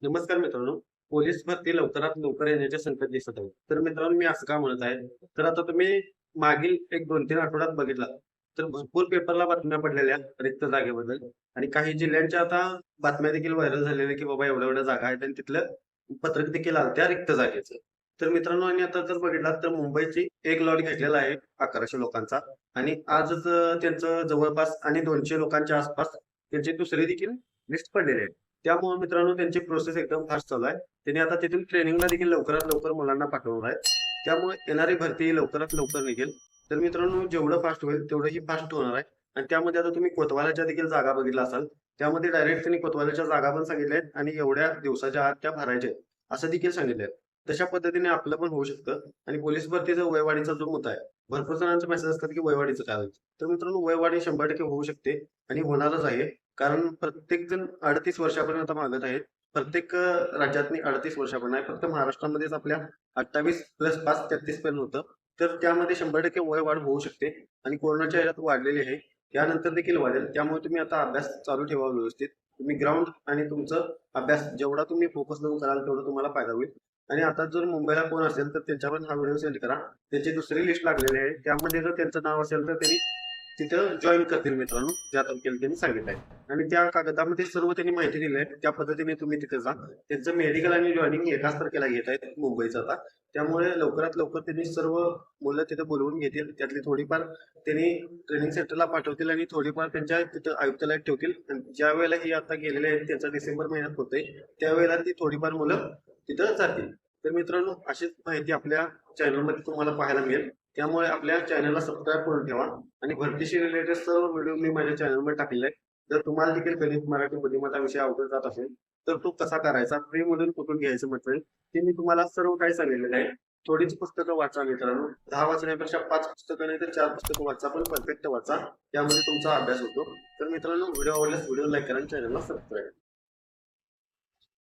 नमस्कार मित्रांनो. पोलीस भरती लवकरात लवकर येण्याचे संकेत दिसत आहेत. तर मित्रांनो मी असं का म्हणत आहे, तर आता तुम्ही मागील एक 2-3 आठवड्यात बघितला, तर भरपूर पेपरला बातम्या पडलेल्या रिक्त जागेबद्दल आणि काही जिल्ह्यांच्या आता बातम्या देखील व्हायरल झालेल्या, की बाबा एवढ्या-एवढ्या जागा आहेत आणि तिथलं पत्रक देखील आलं त्या रिक्त जागेचं. तर मित्रांनो आणि आता जर बघितलात तर मुंबईची एक लॉट घेतलेला आहे 1100 लोकांचा आणि आजच त्यांचं जवळपास आणि 200 लोकांच्या आसपास त्यांची दुसरी देखील लिस्ट पडलेली आहे. त्यामुळे मित्रांनो त्यांची प्रोसेस एकदम फास्ट चालू आहे. त्यांनी आता तिथून ट्रेनिंगला देखील लवकरात लवकर मुलांना पाठवणार आहे. त्यामुळे येणारी भरती लवकरात लवकर निघेल. तर मित्रांनो जेवढं फास्ट होईल तेवढं ही फास्ट होणार आहे. आणि त्यामध्ये आता तुम्ही कोतवालाच्या देखील जागा बघितला असाल. त्यामध्ये डायरेक्ट त्यांनी कोतवालाच्या जागा पण सांगितल्या आहेत आणि एवढ्या दिवसाच्या आत त्या भरायच्या आहेत, असं देखील सांगितलं आहे. तशा पद्धतीने आपलं पण होऊ शकतं आणि पोलीस भरतीचा वयवाढीचा जो मुद्दा आहे, भरपूर जणांचे मेसेज असतात की वयवाढीचं काय होईल? तर मित्रांनो वयवाढी 100% होऊ शकते आणि होणारच आहे. कारण प्रत्येक जण 38 वर्षापर्यंत आता मागत आहेत. प्रत्येक राज्यातनी 38 वर्षापर्यंत आहे. फक्त महाराष्ट्रामध्येच आपल्या 28 प्लस 5 33 पर्यंत होतं. तर त्यामध्ये 100% वय वाढ होऊ शकते आणि कोरोनाच्या ह्याच्यात वाढलेली आहे. त्यानंतर देखील वाढेल. त्यामुळे तुम्ही आता अभ्यास चालू ठेवा व्यवस्थित. तुम्ही ग्राउंड आणि तुमचं अभ्यास जेवढा तुम्ही फोकस लावून कराल तेवढा तुम्हाला फायदा होईल. आणि आता जर मुंबईला कोण असेल तर त्यांच्यावर हा व्हिडिओ सेंड करा. त्याची दुसरी लिस्ट लागलेली आहे. त्यामध्ये जर त्यांचं नाव असेल तर त्यांनी तिथं जॉईन करतील मित्रांनो, ज्या तारखेला त्यांनी सांगितलं आहे. आणि त्या कागदामध्ये सर्व त्यांनी माहिती दिली आहे. त्या पद्धतीने तुम्ही तिथे जा. त्यांचं मेडिकल आणि जॉईनिंग एकाच तारखेला घेत आहेत मुंबईचं आता. त्यामुळे लवकरात लवकर त्यांनी सर्व मुलं तिथे बोलवून घेतील. त्यातली थोडीफार त्यांनी ट्रेनिंग सेंटरला पाठवतील आणि थोडीफार त्यांच्या तिथं आयुक्तालयात ठेवतील. आणि ज्या वेळेला ही आता गेलेले आहेत, त्यांचं डिसेंबर महिन्यात होतंय, त्यावेळेला ती थोडीफार मुलं तिथं जातील. तर मित्रांनो अशीच माहिती आपल्या चॅनलमध्ये तुम्हाला पाहायला मिळेल. त्यामुळे आपल्या चॅनलला सबस्क्राईब करून ठेवा आणि भरतीशी रिलेटेड सर्व व्हिडिओ मी माझ्या चॅनलवर टाकलेले आहे. जर तुम्हाला देखील गणित, मराठी, बुद्धिमत्ता विषय आवडत जात असेल तर तो कसा करायचा, फ्री मधून कुठून घ्यायचं म्हटलं ते मी तुम्हाला सर्व काही सांगितलेलं आहे. थोडीच पुस्तकं वाचा मित्रांनो. 10 वाचण्यापेक्षा 5 पुस्तकं नाही तर 4 पुस्तकं वाचा, पण परफेक्ट वाचा. त्यामध्ये तुमचा अभ्यास होतो. तर मित्रांनो व्हिडिओ आवडल्यास व्हिडिओ लाईक करा आणि चॅनलला सबस्क्राईब.